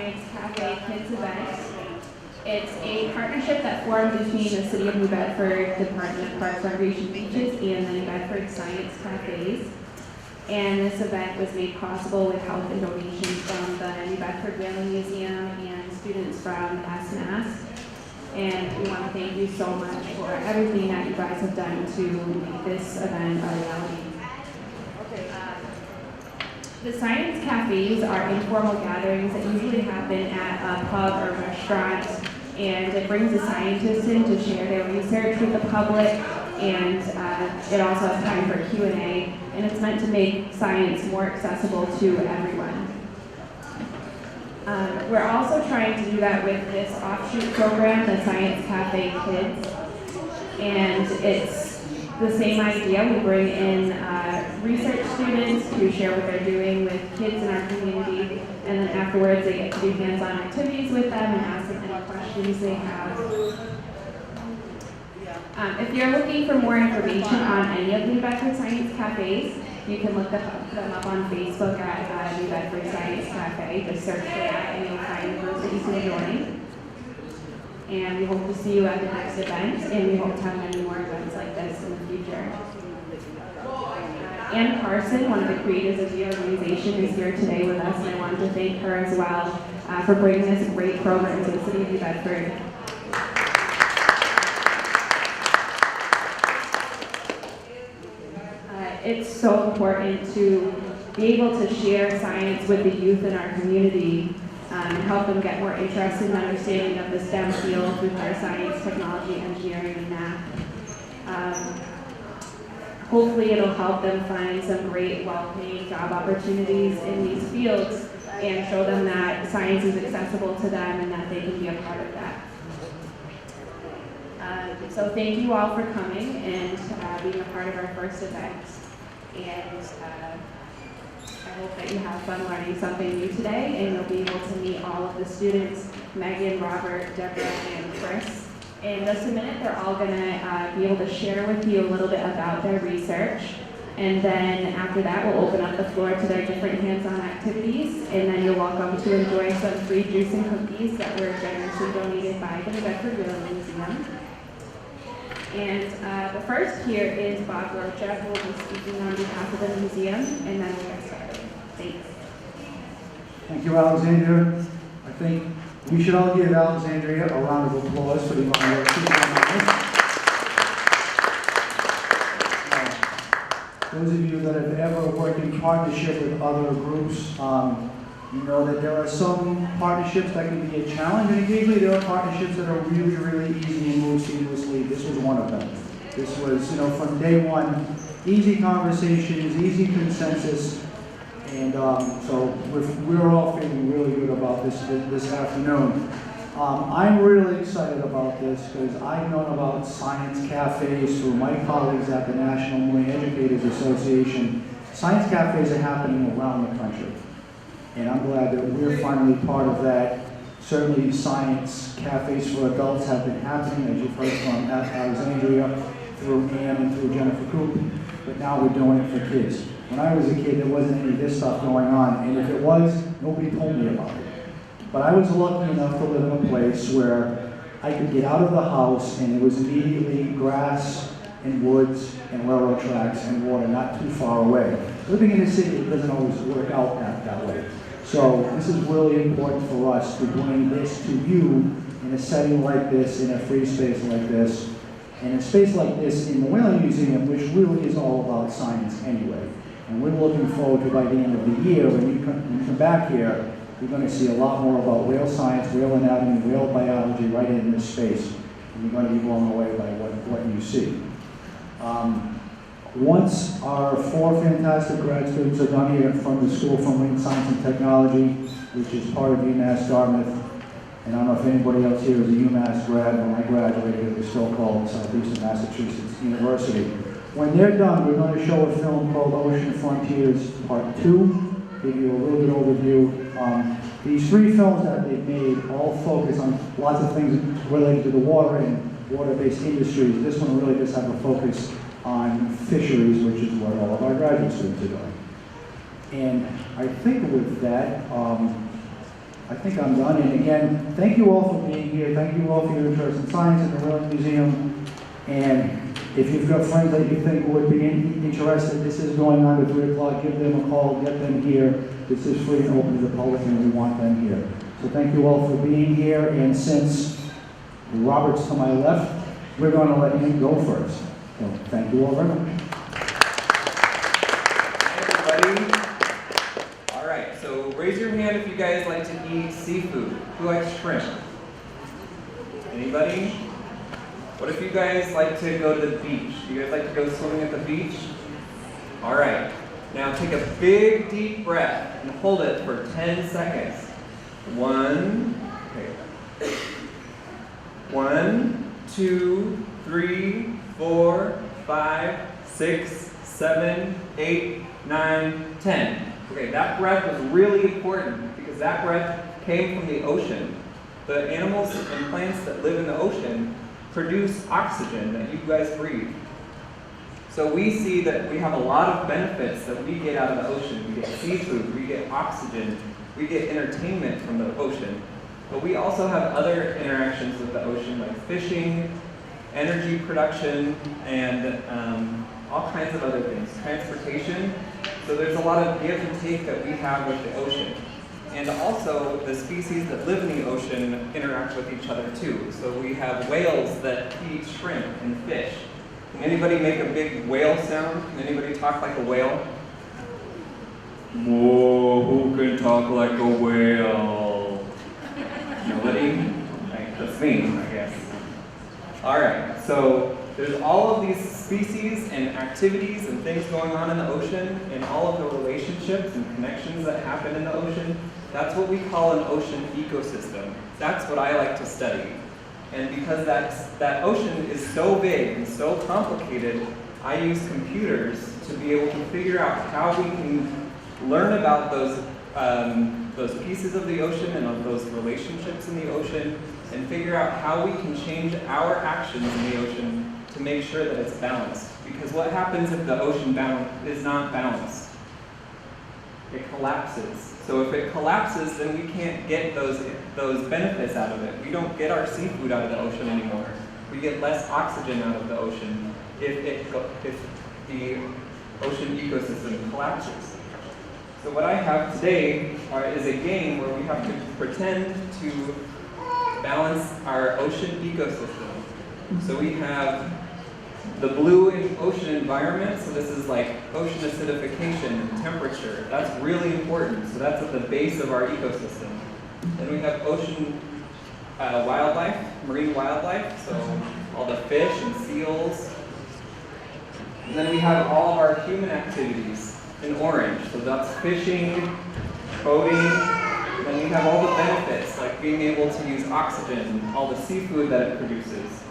Science Cafe Kids event. It's a partnership that formed between the City of New Bedford, Department of Parks, Recreation, Beaches, and the New Bedford Science Cafes. And this event was made possible with help and donations from the New Bedford Whaling Museum and students from SMAST. And we want to thank you so much for everything that you guys have done to make this event a reality. The Science Cafes are informal gatherings that usually happen at a pub or restaurant, and it brings the scientists in to share their research with the public, and it also has time for Q&A, and it's meant to make science more accessible to everyone. We're also trying to do that with this offshoot program, the Science Cafe Kids, and it's the same idea. We bring in research students to share what they're doing with kids in our community, and then afterwards they get to do hands-on activities with them and ask them any questions they have. If you're looking for more information on any of the New Bedford Science Cafes, you can look them up on Facebook at New Bedford Science Cafe. Just search for that and you'll find a group that you can join. And we hope to see you at the next event, and we hope to have many more events like this in the future. Ann Carson, one of the creators of the organization, is here today with us, and I wanted to thank her as well for bringing this great program to the City of New Bedford. It's so important to be able to share science with the youth in our community and help them get more interested in understanding of the STEM field through our science, technology, engineering, and math. Hopefully it'll help them find some great, well-paid job opportunities in these fields and show them that science is accessible to them and that they can be a part of that. So thank you all for coming and being a part of our first event. And I hope that you have fun learning something new today, and you'll be able to meet all of the students, Megan, Robert, Deborah, and Chris. In just a minute, they're all going to be able to share with you a little bit about their research. And then after that, we'll open up the floor to their different hands-on activities, and then you're welcome to enjoy some free juice and cookies that were generously donated by the Bedford Whaling Museum. And the first here is Bob Rocha, who will be speaking on behalf of the museum, and then we'll get started. Thanks. Thank you, Alexandria. I think we should all give Alexandria a round of applause for the amount of work she's done. Those of you that have ever worked in partnership with other groups, you know that there are some partnerships that can be a challenge, and occasionally there are partnerships that are really, really easy and move seamlessly. This was one of them. This was, from day one, easy conversations, easy consensus, and so we're all feeling really good about this afternoon. I'm really excited about this because I've known about science cafes through my colleagues at the National Marine Educators Association. Science cafes are happening around the country. And I'm glad that we're finally part of that. Certainly science cafes for adults have been happening, as you've heard from Alexandria, through Ann and through Jennifer Coop, but now we're doing it for kids. When I was a kid, there wasn't any of this stuff going on, and if it was, nobody told me about it. But I was lucky enough to live in a place where I could get out of the house and it was immediately grass and woods and railroad tracks and water not too far away. Living in the city, it doesn't always work out that way. So this is really important for us to bring this to you in a setting like this, in a free space like this, and a space like this in the Whaling Museum, which really is all about science anyway. And we're looking forward to, by the end of the year, when you come back here, you're going to see a lot more about whale science, whale anatomy, whale biology right in this space. And you're going to be blown away by what you see. Once our 4 fantastic grad students are done here from the School for Marine Science and Technology, which is part of UMass Dartmouth, and I don't know if anybody else here is a UMass grad. When I graduated, it was still called Southeastern Massachusetts University. When they're done, we're going to show a film called Ocean Frontiers Part 2, give you a little bit overview. These 3 films that they've made all focus on lots of things related to the water and water-based industries. This one really just has a focus on fisheries, which is what all of our graduate students are doing. And I think with that, I think I'm done. And again, thank you all for being here. Thank you all for your interest in science at the Whaling Museum. And if you've got friends that you think would be interested, this is going on at 3 o'clock. Give them a call, get them here. This is free and open to the public, and we want them here. So thank you all for being here. And since Robert's to my left, we're going to let him go first. So thank you all very much. Hey everybody. All right, so raise your hand if you guys like to eat seafood. Who likes shrimp? Anybody? What if you guys like to go to the beach? Do you guys like to go swimming at the beach? All right, now take a big deep breath and hold it for 10 seconds. 1, 2, 3, 4, 5, 6, 7, 8, 9, 10. Okay, that breath was really important because that breath came from the ocean. The animals and plants that live in the ocean produce oxygen that you guys breathe. So we see that we have a lot of benefits that we get out of the ocean. We get seafood, we get oxygen, we get entertainment from the ocean. But we also have other interactions with the ocean like fishing, energy production, and all kinds of other things. Transportation. So there's a lot of give and take that we have with the ocean. And also, the species that live in the ocean interact with each other too. So we have whales that eat shrimp and fish. Can anybody make a big whale sound? Can anybody talk like a whale? Whoa, who can talk like a whale? Nobody? Right, that's me, I guess. All right, so there's all of these species and activities and things going on in the ocean and all of the relationships and connections that happen in the ocean. That's what we call an ocean ecosystem. That's what I like to study. And because that ocean is so big and so complicated, I use computers to be able to figure out how we can learn about those pieces of the ocean and of those relationships in the ocean and figure out how we can change our actions in the ocean to make sure that it's balanced. Because what happens if the ocean is not balanced? It collapses. So if it collapses, then we can't get those benefits out of it. We don't get our seafood out of the ocean anymore. We get less oxygen out of the ocean if the ocean ecosystem collapses. So what I have today is a game where we have to pretend to balance our ocean ecosystem. So we have the blue ocean environment, so this is like ocean acidification and temperature. That's really important, so that's at the base of our ecosystem. Then we have ocean wildlife, marine wildlife, so all the fish and seals. And then we have all of our human activities in orange, so that's fishing, boating. Then we have all the benefits, like being able to use oxygen, all the seafood that it produces.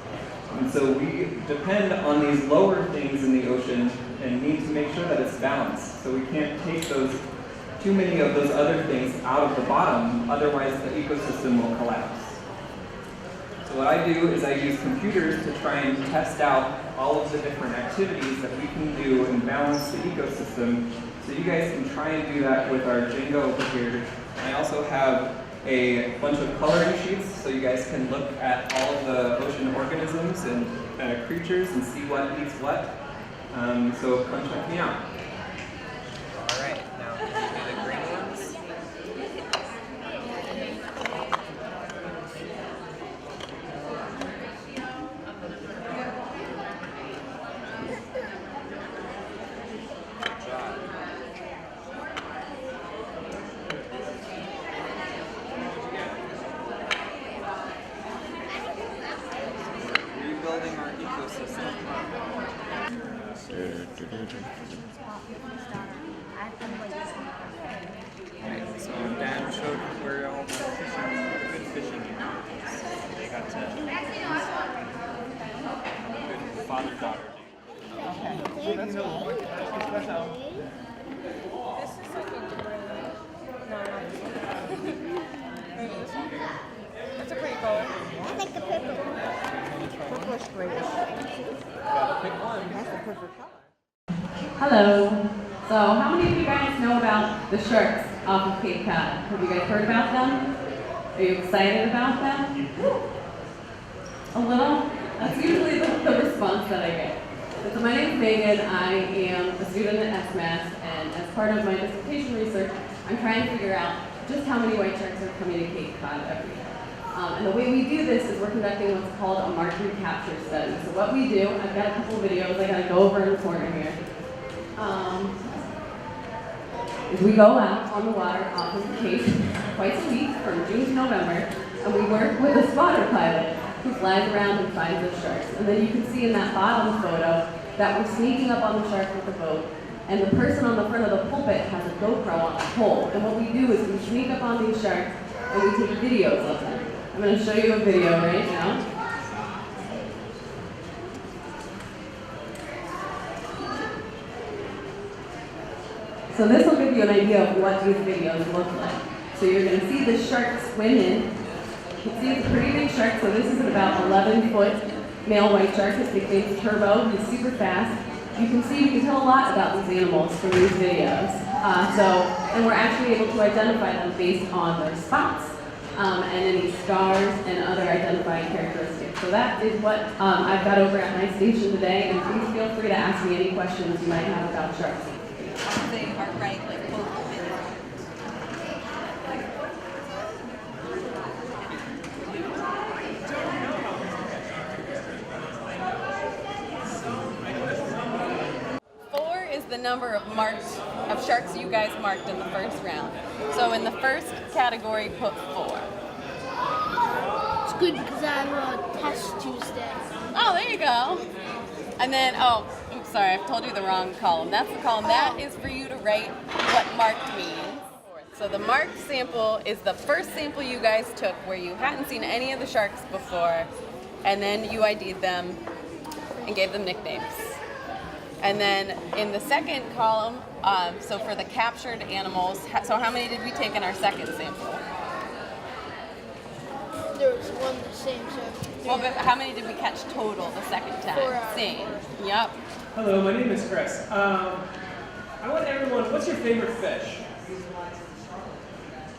And so we depend on these lower things in the ocean and need to make sure that it's balanced. So we can't take too many of those other things out of the bottom, otherwise the ecosystem will collapse. So what I do is I use computers to try and test out all of the different activities that we can do and balance the ecosystem. So you guys can try and do that with our Jenga over here. I also have a bunch of coloring sheets so you guys can look at all of the ocean organisms and creatures and see what eats what. So come check me out. All right, now can you do the green ones? Good job. Rebuilding our ecosystem. Right, so Dan showed where all the good fishing areas. They got to good father-daughter. Okay. This is like a gray. No, not this one. Maybe this one. That's a pretty color. I like the purple. Purplish grayish. Gotta pick one. That's the perfect color. Hello. So how many of you guys know about the sharks off of Cape Cod. Have you guys heard about them? Are you excited about them? A little? That's usually the response that I get. So my name is Megan. I am a student at SMAST, and as part of my dissertation research, I'm trying to figure out just how many white sharks are coming to Cape Cod every year. And the way we do this is we're conducting what's called a mark recapture study. So what we do, I've got a couple of videos I gotta go over in the corner here. Is we go out on the water off of the Cape twice a week from June to November, and we work with a spotter pilot who flies around and finds those sharks. And then you can see in that bottom photo that we're sneaking up on the shark with the boat, and the person on the front of the pulpit has a GoPro on a pole. And what we do is we sneak up on these sharks and we take videos of them. I'm going to show you a video right now. So this will give you an idea of what these videos look like. So you're going to see the shark swim in. You can see it's a pretty big shark, so this is an about 11-foot male white shark. His nickname's Turbo. He's super fast. You can tell a lot about these animals from these videos. And we're actually able to identify them based on their spots and any scars and other identifying characteristics. So that is what I've got over at my station today, and please feel free to ask me any questions you might have about sharks. They are right, like both videos. 4 is the number of sharks you guys marked in the first round. So in the first category, put 4. It's good because I have a test Tuesday. Oh, there you go. And then, oops, sorry, I've told you the wrong column. That's the column. That is for you to write what marked means. So the marked sample is the first sample you guys took where you hadn't seen any of the sharks before, and then you ID'd them and gave them nicknames. And then in the second column, so for the captured animals, so how many did we take in our second sample? There was one the same, so. Well, but how many did we catch total the second time? 4. Same. Yep. Hello, my name is Chris. I want everyone, what's your favorite fish?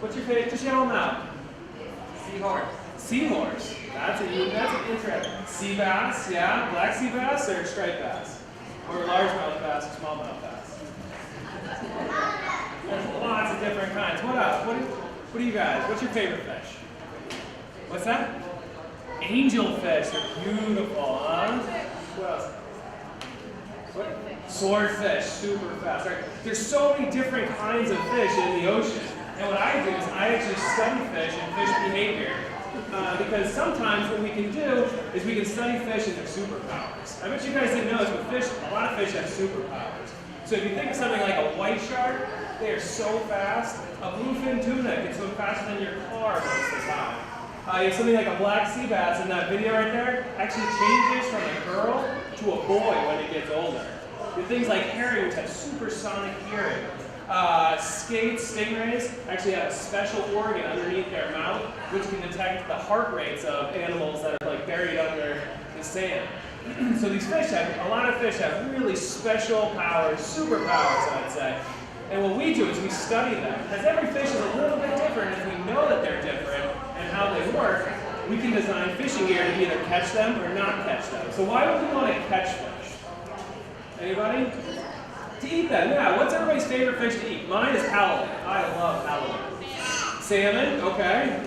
What's your favorite? Just yell them out. Seahorse. Seahorse. That's an interesting. Sea bass, yeah? Black sea bass or striped bass? Or largemouth bass or smallmouth bass? There's lots of different kinds. What else? What do you guys? What's your favorite fish? What's that? Angelfish. They're beautiful, huh? What else? What? Swordfish, super fast. Right? There's so many different kinds of fish in the ocean. And what I do is I actually study fish and fish behavior. Because sometimes what we can do is we can study fish and their superpowers. I bet you guys didn't know this, but a lot of fish have superpowers. So if you think of something like a white shark, they are so fast. A bluefin tuna can swim faster than your car most of the time. You have something like a black sea bass in that video right there actually changes from a girl to a boy when it gets older. You have things like herring, which have supersonic hearing. Stingrays actually have a special organ underneath their mouth, which can detect the heart rates of animals that are like buried under the sand. So these fish a lot of fish have really special powers, superpowers, I'd say. And what we do is we study them. Because every fish is a little bit different, if we know that they're different and how they work, we can design fishing gear to either catch them or not catch them. So why would we want to catch fish? Anybody? To eat them, yeah. What's everybody's favorite fish to eat? Mine is halibut. I love halibut. Salmon, okay.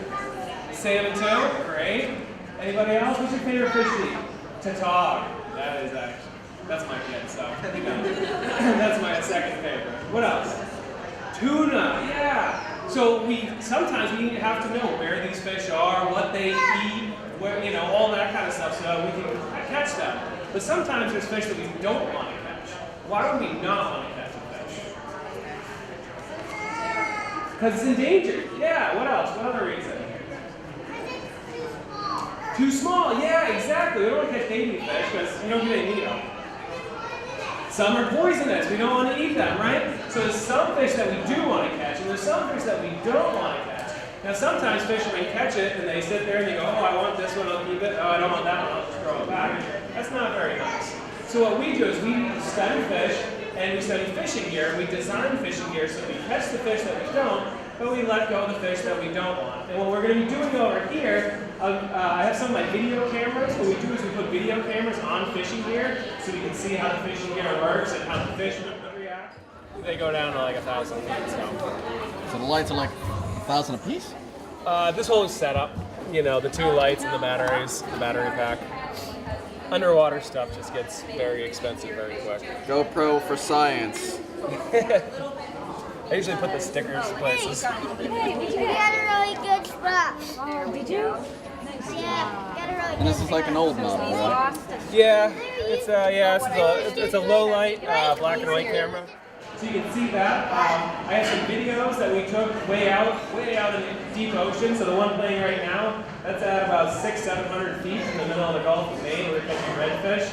Salmon too, great. Anybody else? What's your favorite fish to eat? Tatar. That is actually, that's my kid, so you know. That's my second favorite. What else? Tuna, yeah. So sometimes we have to know where these fish are, what they eat, where, all that kind of stuff, so we can catch them. But sometimes there's fish that we don't want to catch. Why would we not want to catch a fish? Because it's endangered. Yeah, what else? What other reason? Too small, yeah, exactly. We don't want to catch baby fish because you don't get any meat on them. Some are poisonous. We don't want to eat them, right? So there's some fish that we do want to catch, and there's some fish that we don't want to catch. Now sometimes fishermen catch it, and they sit there and they go, oh, I want this one, I'll keep it. Oh, I don't want that one, I'll just throw it back. That's not very nice. So what we do is we study fish, and we study fishing gear, and we design fishing gear so we catch catch the fish that we don't, but we let go of the fish that we don't want. And what we're going to be doing over here, I have some of my video cameras. What we do is we put video cameras on fishing gear so we can see how the fishing gear works and how the fish would react. They go down to like 1,000 feet. So the lights are like 1,000 apiece? This whole setup, you know, the 2 lights and the batteries, the battery pack. Underwater stuff just gets very expensive very quick. GoPro for science. I usually put the stickers in places. We got a really good spot. We do? Yeah, got a really And this is like an old model, right? Yeah, it's a low light black and white camera. So you can see that. I have some videos that we took way out in the deep ocean. So the one playing right now, that's at about 600-700 feet in the middle of the Gulf of Maine where we're catching redfish.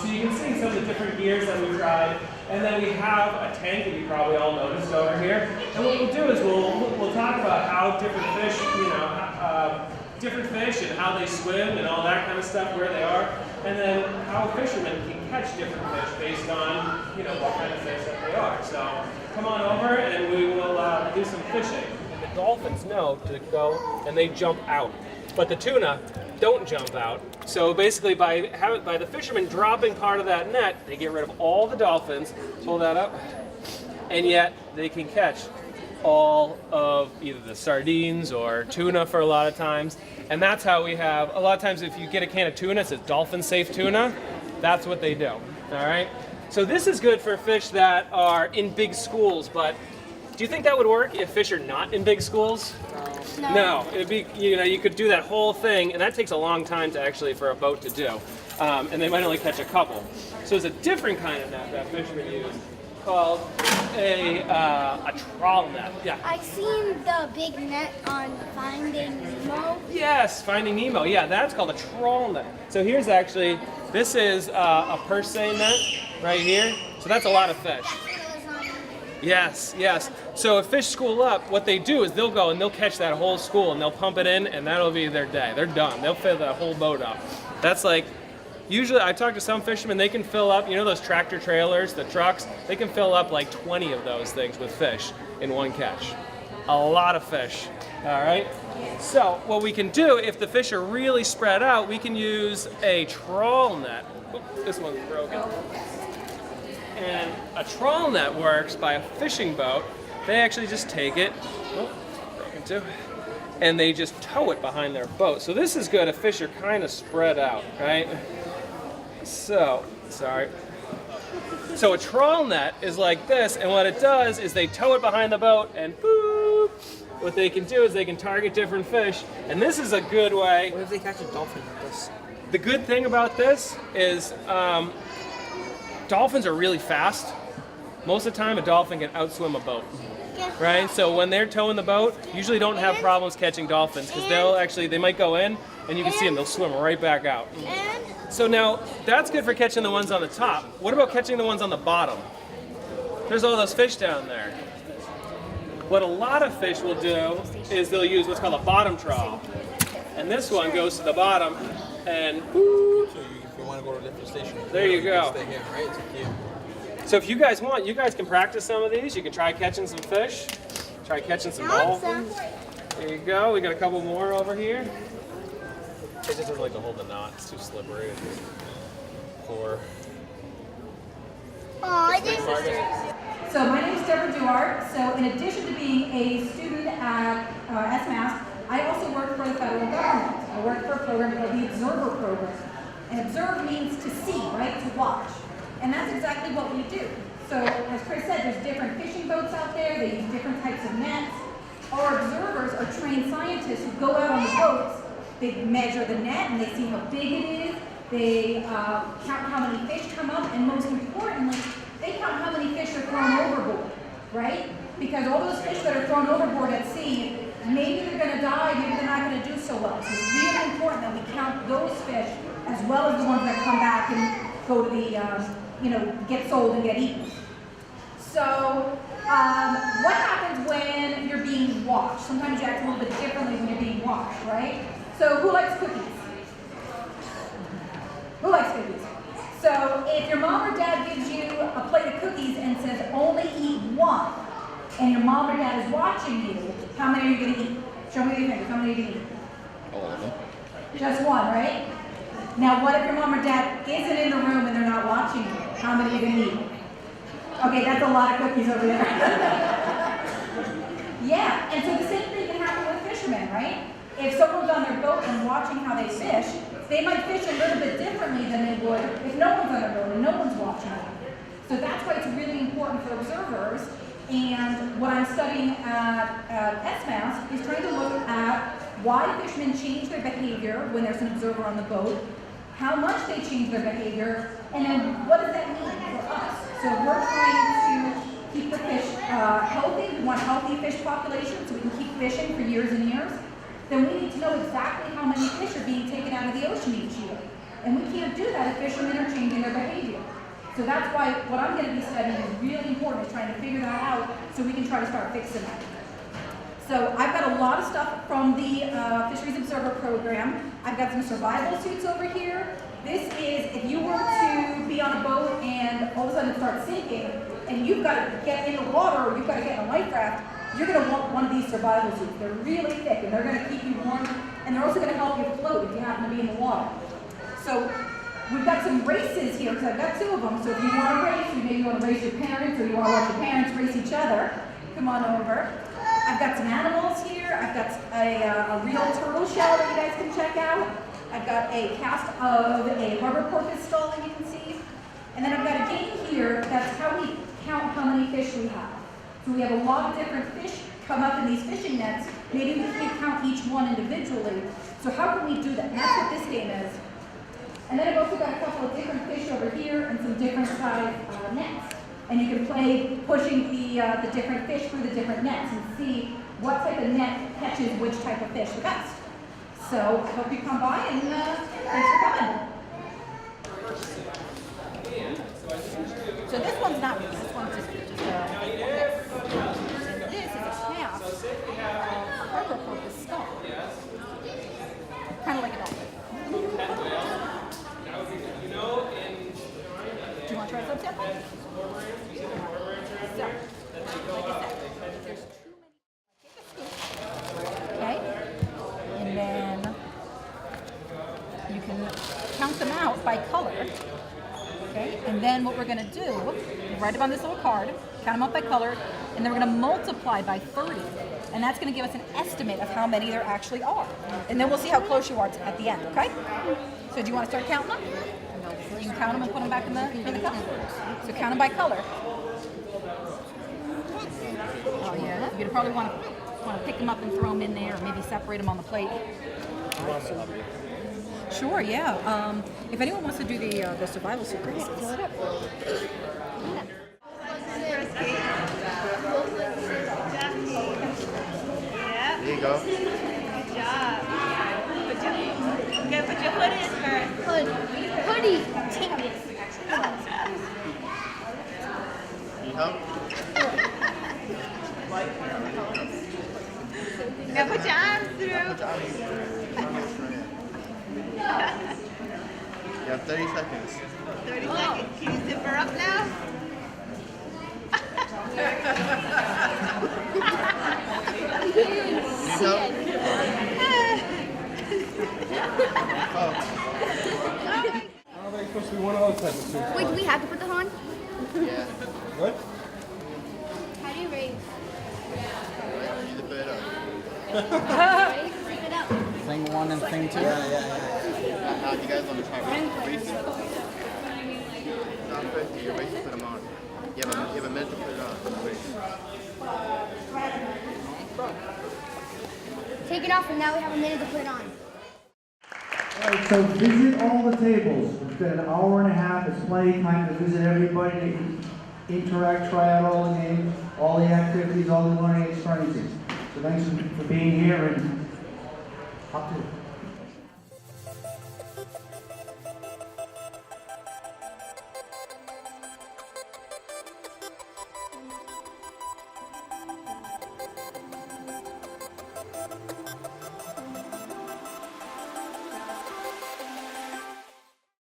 So you can see some of the different gears that we tried. And then we have a tank that you probably all noticed over here. And what we'll do is we'll talk about how different fish, different fish and how they swim and all that kind of stuff, where they are, and then how fishermen can catch different fish based on, what kind of fish that they are. So come on over and we will do some fishing. And the dolphins know to go and they jump out, but the tuna don't jump out. So basically by the fishermen dropping part of that net, they get rid of all the dolphins, pull that up, and yet they can catch all of either the sardines or tuna for a lot of times. And that's how we have, a lot of times if you get a can of tuna, it says dolphin safe tuna, that's what they do, all right? So this is good for fish that are in big schools, but do you think that would work if fish are not in big schools? No, it'd be, you could do that whole thing, and that takes a long time to actually for a boat to do. And they might only catch a couple. So there's a different kind of net that fishermen use called a trawl net. Yeah. I've seen the big net on Finding Nemo. Yes, Finding Nemo. Yeah, that's called a trawl net. So here's actually, this is a purse seine net right here. So that's a lot of fish. Yes, yes. So if fish school up, what they do is they'll go and they'll catch that whole school and they'll pump it in and that'll be their day. They're done. They'll fill that whole boat up. That's like, usually I talk to some fishermen, they can fill up, those tractor trailers, the trucks, they can fill up like 20 of those things with fish in one catch. A lot of fish, all right? So what we can do, if the fish are really spread out, we can use a trawl net. Oop, this one's broken. And a trawl net works by a fishing boat. They actually just take it, broken too, and they just tow it behind their boat. So this is good if fish are kind of spread out, right? So, sorry. So a trawl net is like this, and what it does is they tow it behind the boat, and boop, what they can do is they can target different fish, and this is a good way. What if they catch a dolphin with this? The good thing about this is dolphins are really fast. Most of the time, a dolphin can outswim a boat, right? So when they're towing the boat, usually don't have problems catching dolphins because they might go in and you can see them, they'll swim right back out. So now, that's good for catching the ones on the top. What about catching the ones on the bottom? There's all those fish down there. What a lot of fish will do is they'll use what's called a bottom trawl. And this one goes to the bottom and whoo, So if you want to go to a different station, there you go. Stay here, right? It's cute. So if you guys want, you guys can practice some of these. You can try catching some fish, try catching some dolphins. There you go. We got a couple more over here. It just doesn't like to hold the knot. It's too slippery. Poor. So my name is Deborah Duarte. So in addition to being a student at SMAST, I also work for the federal government. I work for a program called the Observer Program. And observe means to see, right? To watch. And that's exactly what we do. So as Chris said, there's different fishing boats out there. They use different types of nets. Our observers are trained scientists who go out on the boats. They measure the net and they see how big it is. They count how many fish come up. And most importantly, they count how many fish are thrown overboard, right? Because all those fish that are thrown overboard at sea, maybe they're going to die, maybe they're not going to do so well. So it's really important that we count those fish as well as the ones that come back and go to the, get sold and get eaten. So what happens when you're being watched? Sometimes you act a little bit differently when you're being watched, right? So who likes cookies? Who likes cookies? So if your mom or dad gives you a plate of cookies and says only eat one, and your mom or dad is watching you, how many are you gonna eat? Show me your fingers, how many are you gonna eat? All of them. Just one, right? Now what if your mom or dad isn't in the room and they're not watching you? How many are you gonna eat? Okay, that's a lot of cookies over there. Yeah, and so the same thing can happen with fishermen, right? If someone's on their boat and watching how they fish, they might fish a little bit differently than they would if no one's on their boat and no one's watching them. So that's why it's really important for observers. And what I'm studying at SMAST is trying to look at why fishermen change their behavior when there's an observer on the boat, how much they change their behavior, and then what does that mean for us? So we're trying to keep the fish healthy. We want healthy fish populations so we can keep fishing for years and years. Then we need to know exactly how many fish are being taken out of the ocean each year. And we can't do that if fishermen are changing their behavior. So that's why what I'm going to be studying is really important, is trying to figure that out so we can try to start fixing that. So I've got a lot of stuff from the Fisheries Observer Program. I've got some survival suits over here. This is if you were to be on a boat and all of a sudden it starts sinking, and you've got to get in the water or you've got to get in a life raft, you're going to want one of these survival suits. They're really thick and they're going to keep you warm, and they're also going to help you float if you happen to be in the water. So we've got some races here, because I've got two of them. So if you want to race, you maybe want to race your parents, or you want to watch your parents race each other, come on over. I've got some animals here. I've got a real turtle shell that you guys can check out. I've got a cast of a harbor porpoise skull that you can see. And then I've got a game here that's how we count how many fish we have. So we have a lot of different fish come up in these fishing nets. Maybe we can't count each one individually. So how can we do that? And that's what this game is. And then I've also got a couple of different fish over here and some different size nets. And you can play pushing the different fish through the different nets and see what type of net catches which type of fish the best. So I hope you come by, and thanks for coming. So this one's not really, this one's just this is a cast of harbor porpoise skull. Kind of like a dolphin. Do you want to try some sample? So, like I said, there's too many. Okay? And then you can count them out by color. Okay? And then what we're going to do, you write them on this little card, count them up by color, and then we're going to multiply by 30. And that's going to give us an estimate of how many there actually are. And then we'll see how close you are at the end, okay? So do you want to start counting them? You can count them and put them back in the cup. So count them by color. Oh yeah, you're gonna probably want to pick them up and throw them in there, or maybe separate them on the plate. Sure, yeah. If anyone wants to do the survival suit races. There you go. Good job. Put your hood in first. Hoodie. Need help? Now put your arms through. You have 30 seconds. 30 seconds. Can you zip her up now? Need help? How are they supposed to be one other type of suit? Wait, do we have to put the on? Yeah. What? How do you raise? You need to put it up. Raise it up. Thing one and thing two? How do you guys want to try racing? Not first, you're racing, put them on. You have a minute to put it on. Race. Take it off, and now we have a minute to put it on. Alright, so visit all the tables. We've got an hour and a half, it's plenty of time to visit everybody, to interact, try out all the games, all the activities, all the learning experiences. So thanks for being here, and up to it.